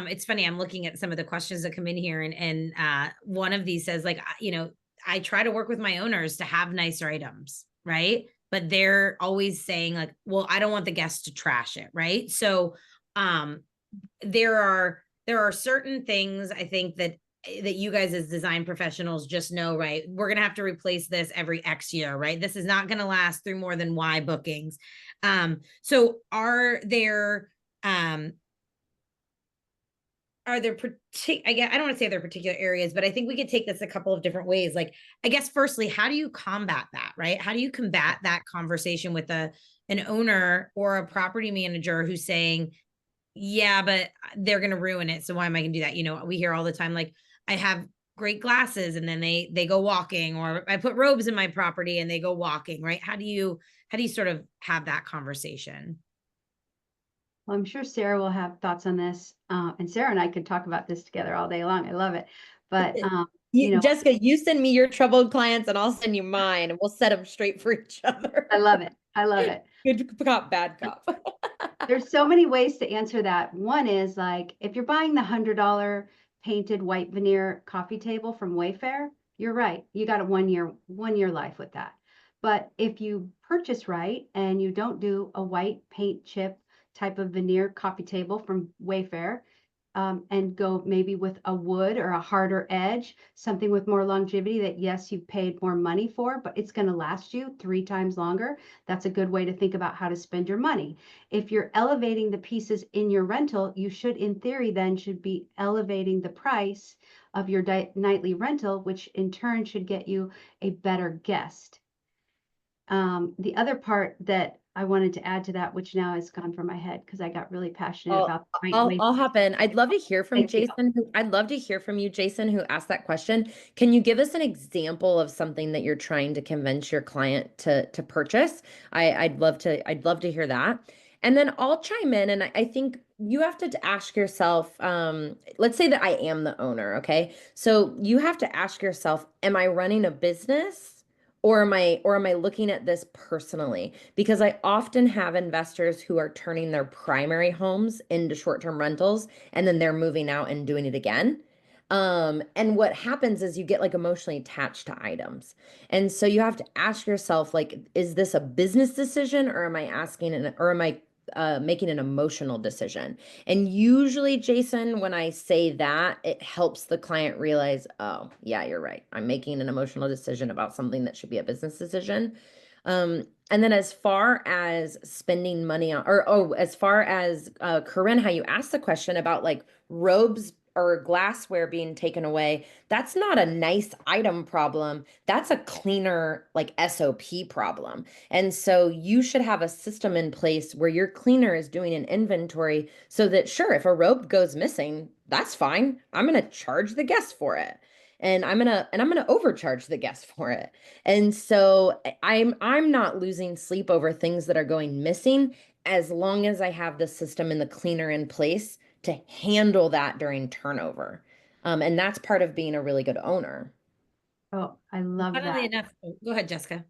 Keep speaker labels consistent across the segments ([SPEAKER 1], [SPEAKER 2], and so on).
[SPEAKER 1] It's funny, I'm looking at some of the questions that come in here, and one of these says, like, I try to work with my owners to have nicer items, right? But they're always saying, like, well, I don't want the guests to trash it, right? So um there are certain things I think that you guys as design professionals just know, right? We're going to have to replace this every X year, right? This is not going to last through more than Y bookings. So um are there I guess I don't want to say there are particular areas, but I think we could take this a couple of different ways. Like, I guess firstly, how do you combat that, right? How do you combat that conversation with an owner or a property manager who's saying, yeah, but they're going to ruin it. So why am I going to do that? We hear all the time, like, I have great glasses and then they go walking, or I put robes in my property and they go walking, right? How do you sort of have that conversation?
[SPEAKER 2] Well, I'm sure Sarah will have thoughts on this, and Sarah and I could talk about this together all day long. I love it. But,
[SPEAKER 3] Jessica, you send me your troubled clients and I'll send you mine and we'll set them straight for each other.
[SPEAKER 2] I love it. I love it.
[SPEAKER 3] Good cop, bad cop.
[SPEAKER 2] There's so many ways to answer that. One is like, if you're buying the $100 painted white veneer coffee table from Wayfair, you're right. You got a 1 year life with that. But if you purchase right and you don't do a white paint chip type of veneer coffee table from Wayfair, and go maybe with a wood or a harder edge, something with more longevity that, yes, you paid more money for, but it's going to last you 3 times longer. That's a good way to think about how to spend your money. If you're elevating the pieces in your rental, you should, in theory, then should be elevating the price of your nightly rental, which in turn should get you a better guest. The other part that I wanted to add to that, which now has gone from my head because I got really passionate about the right way.
[SPEAKER 3] I'll hop in. I'd love to hear from
[SPEAKER 2] Thank you.
[SPEAKER 3] Jason. I'd love to hear from you, Jason, who asked that question. Can you give us an example of something that you're trying to convince your client to purchase? I'd love to hear that. And then I'll chime in, and I think you have to ask yourself, let's say that I am the owner, okay? So you have to ask yourself, am I running a business? Or am I looking at this personally? Because I often have investors who are turning their primary homes into short-term rentals and then they're moving out and doing it again. And what happens is you get like emotionally attached to items. And so you have to ask yourself, like, is this a business decision or am I making an emotional decision? And usually, Jason, when I say that, it helps the client realize, oh, yeah, you're right. I'm making an emotional decision about something that should be a business decision. And then as far as spending money on, as far as Koryn, how you asked the question about like robes or glassware being taken away, that's not a nice item problem. That's a cleaner, like SOP problem. And so you should have a system in place where your cleaner is doing an inventory so that, sure, if a robe goes missing, that's fine. I'm going to charge the guest for it. And I'm gonna overcharge the guest for it. And so I'm not losing sleep over things that are going missing as long as I have the system and the cleaner in place to handle that during turnover. And that's part of being a really good owner.
[SPEAKER 2] Oh, I love
[SPEAKER 1] Funnily
[SPEAKER 2] that.
[SPEAKER 1] enough, go ahead, Jessica.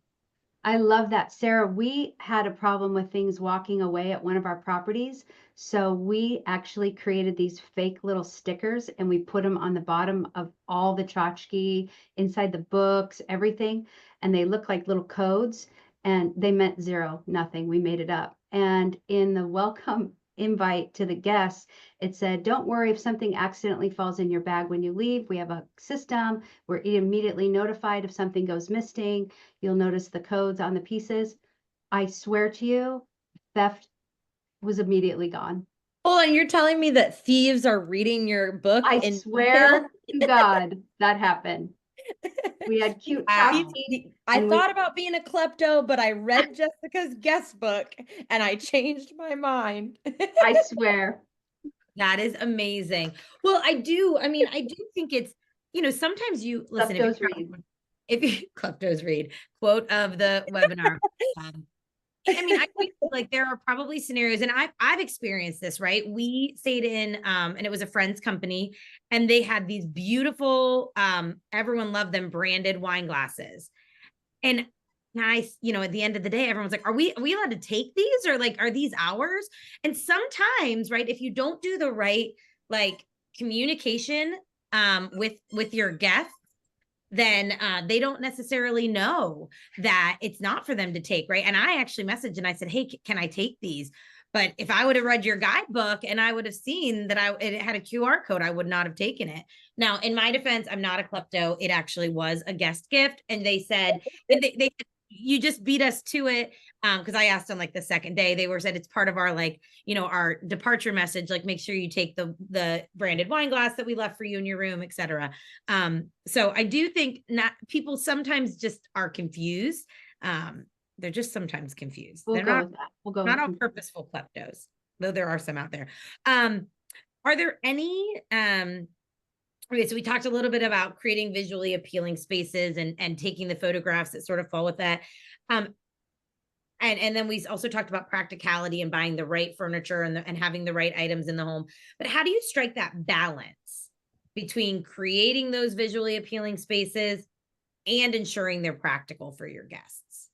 [SPEAKER 2] I love that. Sarah, we had a problem with things walking away at one of our properties. So we actually created these fake little stickers and we put them on the bottom of all the tchotchke, inside the books, everything. And they look like little codes and they meant zero, nothing. We made it up. And in the welcome invite to the guests, it said, don't worry if something accidentally falls in your bag when you leave. We have a system. We're immediately notified if something goes missing. You'll notice the codes on the pieces. I swear to you, theft was immediately gone.
[SPEAKER 3] Hold on, you're telling me that thieves are reading your book
[SPEAKER 2] I
[SPEAKER 3] in
[SPEAKER 2] swear
[SPEAKER 3] detail?
[SPEAKER 2] to God that happened. We had cute
[SPEAKER 1] Wow.
[SPEAKER 2] tchotchke.
[SPEAKER 3] I
[SPEAKER 2] And
[SPEAKER 3] thought about being a klepto, but I read Jessica's guest book and I changed my mind.
[SPEAKER 2] I swear.
[SPEAKER 1] That is amazing. Well, I mean, I do think it's, sometimes you listen,
[SPEAKER 2] Kleptos read.
[SPEAKER 1] if you kleptos read, quote of the webinar. Um, I mean, I think like there are probably scenarios, and I've experienced this, right? We stayed in, and it was a friend's company, and they had these beautiful, everyone loved them, branded wine glasses. And at the end of the day, everyone's like, are we allowed to take these, or like, are these ours? And sometimes, right, if you don't do the right like communication with your guests, then they don't necessarily know that it's not for them to take, right? And I actually messaged and I said, hey, can I take these? But if I would have read your guidebook and I would have seen that it had a QR code, I would not have taken it. Now, in my defense, I'm not a klepto. It actually was a guest gift. And they said, they you just beat us to it. Because I asked them like the second day, they said it's part of our like, our departure message, like make sure you take the branded wine glass that we left for you in your room, etc. So I do think not people sometimes just are confused. They're just sometimes confused.
[SPEAKER 2] We'll
[SPEAKER 1] They're
[SPEAKER 2] go
[SPEAKER 1] not
[SPEAKER 2] with that. We'll go
[SPEAKER 1] not
[SPEAKER 2] with
[SPEAKER 1] all purposeful kleptos, though there are some out there. Are there any okay, so we talked a little bit about creating visually appealing spaces and taking the photographs that sort of fall with that. And then we also talked about practicality and buying the right furniture and having the right items in the home. But how do you strike that balance between creating those visually appealing spaces and ensuring they're practical for your guests?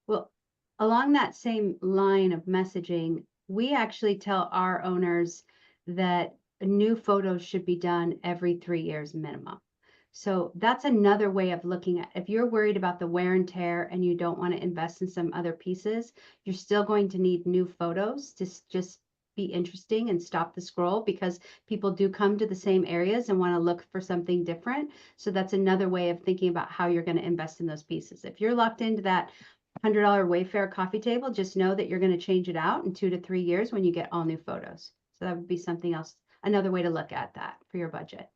[SPEAKER 2] Well, along that same line of messaging, we actually tell our owners that new photos should be done every 3 years minimum. So that's another way of looking at, if you're worried about the wear and tear and you don't want to invest in some other pieces, you're still going to need new photos to just be interesting and stop the scroll, because people do come to the same areas and want to look for something different. So that's another way of thinking about how you're going to invest in those pieces. If you're locked into that $100 Wayfair coffee table, just know that you're going to change it out in 2 to 3 years when you get all new photos. So that would be something else, another way to look at that for your budget.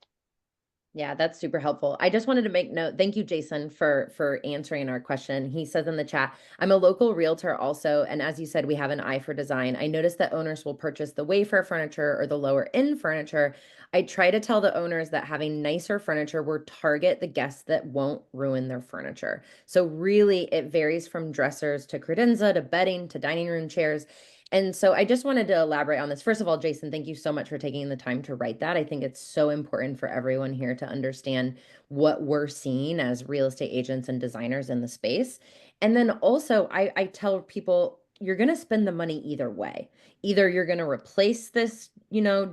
[SPEAKER 3] Yeah, that's super helpful. I just wanted to make note. Thank you, Jason, for answering our question. He says in the chat, I'm a local realtor also, and as you said, we have an eye for design. I noticed that owners will purchase the Wayfair furniture or the lower end furniture. I try to tell the owners that having nicer furniture will target the guests that won't ruin their furniture. So really, it varies from dressers to credenza to bedding to dining room chairs. And so I just wanted to elaborate on this. First of all, Jason, thank you so much for taking the time to write that. I think it's so important for everyone here to understand what we're seeing as real estate agents and designers in the space. And then also, I tell people, you're going to spend the money either way. Either you're going to replace this,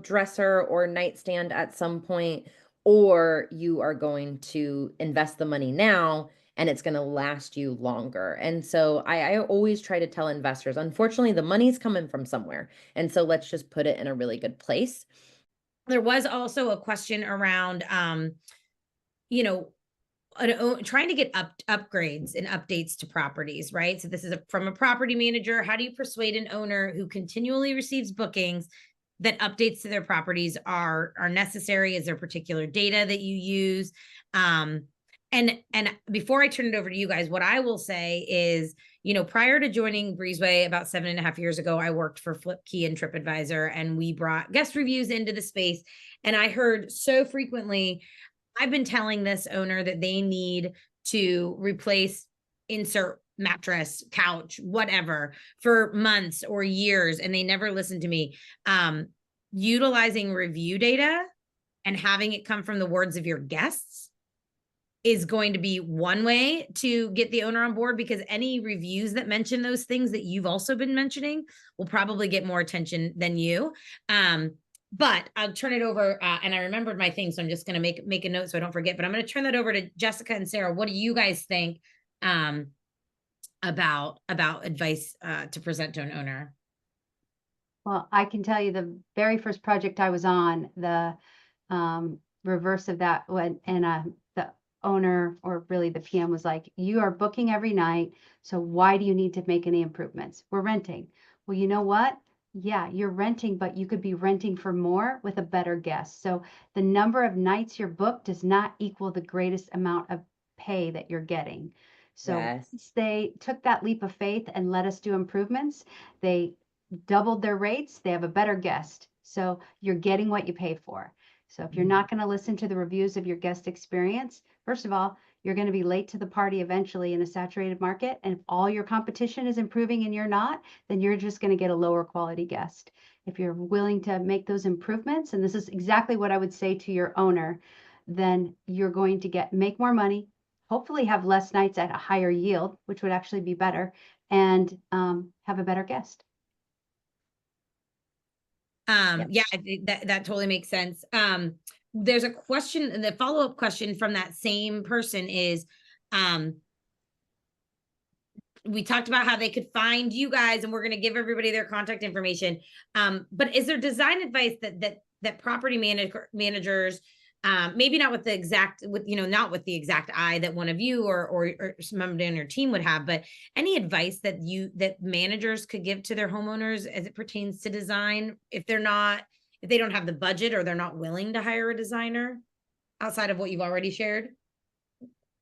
[SPEAKER 3] dresser or nightstand at some point, or you are going to invest the money now and it's going to last you longer. And so I always try to tell investors, unfortunately, the money's coming from somewhere. And so let's just put it in a really good place.
[SPEAKER 1] There was also a question around, trying to get upgrades and updates to properties, right? So this is from a property manager. How do you persuade an owner who continually receives bookings that updates to their properties are necessary? Is there particular data that you use? And before I turn it over to you guys, what I will say is, prior to joining Breezeway about 7.5 years ago, I worked for Flipkey and TripAdvisor, and we brought guest reviews into the space. And I heard so frequently, I've been telling this owner that they need to replace insert mattress, couch, whatever, for months or years, and they never listened to me. Utilizing review data and having it come from the words of your guests is going to be one way to get the owner on board, because any reviews that mention those things that you've also been mentioning will probably get more attention than you. But I'll turn it over, and I remembered my thing, so I'm just going to make a note so I don't forget. But I'm going to turn that over to Jessica and Sarah. What do you guys think about advice to present to an owner?
[SPEAKER 2] Well, I can tell you the very first project I was on, the reverse of that, the owner, or really the PM, was like, you are booking every night, so why do you need to make any improvements? We're renting. Well, you know what? Yeah, you're renting, but you could be renting for more with a better guest. So the number of nights you're booked does not equal the greatest amount of pay that you're getting. So
[SPEAKER 3] Yes.
[SPEAKER 2] they took that leap of faith and let us do improvements. They doubled their rates. They have a better guest. So you're getting what you pay for. So if you're not going to listen to the reviews of your guest experience, first of all, you're going to be late to the party eventually in a saturated market. And if all your competition is improving and you're not, then you're just going to get a lower quality guest. If you're willing to make those improvements, and this is exactly what I would say to your owner, then you're going to make more money, hopefully have less nights at a higher yield, which would actually be better, and have a better guest.
[SPEAKER 1] Yeah, I think that totally makes sense. There's a question, the follow-up question from that same person is, we talked about how they could find you guys, and we're going to give everybody their contact information. But is there design advice that property managers, maybe not with the exact, not with the exact eye that one of you or somebody on your team would have, but any advice that managers could give to their homeowners as it pertains to design, if they don't have the budget or they're not willing to hire a designer outside of what you've already shared?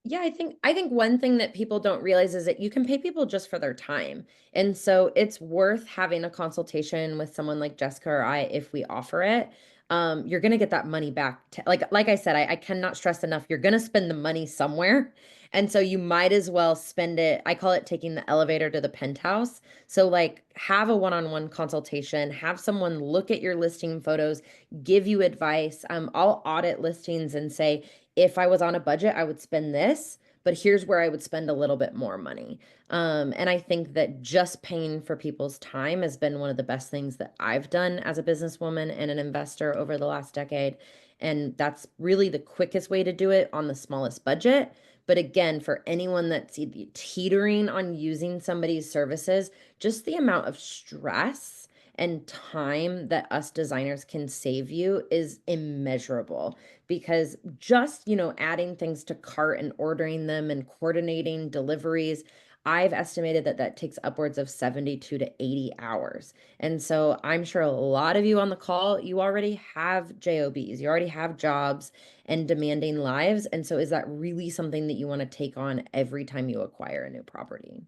[SPEAKER 3] Yeah, I think one thing that people don't realize is that you can pay people just for their time. And so it's worth having a consultation with someone like Jessica or I if we offer it. You're gonna get that money back. Like I said, I cannot stress enough, you're gonna spend the money somewhere. And so you might as well spend it. I call it taking the elevator to the penthouse. So like have a one-on-one consultation, have someone look at your listing photos, give you advice. I'll audit listings and say, if I was on a budget, I would spend this, but here's where I would spend a little bit more money. And I think that just paying for people's time has been one of the best things that I've done as a businesswoman and an investor over the last decade. And that's really the quickest way to do it on the smallest budget. But again, for anyone that's teetering on using somebody's services, just the amount of stress and time that us designers can save you is immeasurable, because just, adding things to cart and ordering them and coordinating deliveries, I've estimated that takes upwards of 72 to 80 hours. And so I'm sure a lot of you on the call, you already have JOBs, you already have jobs and demanding lives. And so is that really something that you want to take on every time you acquire a new property?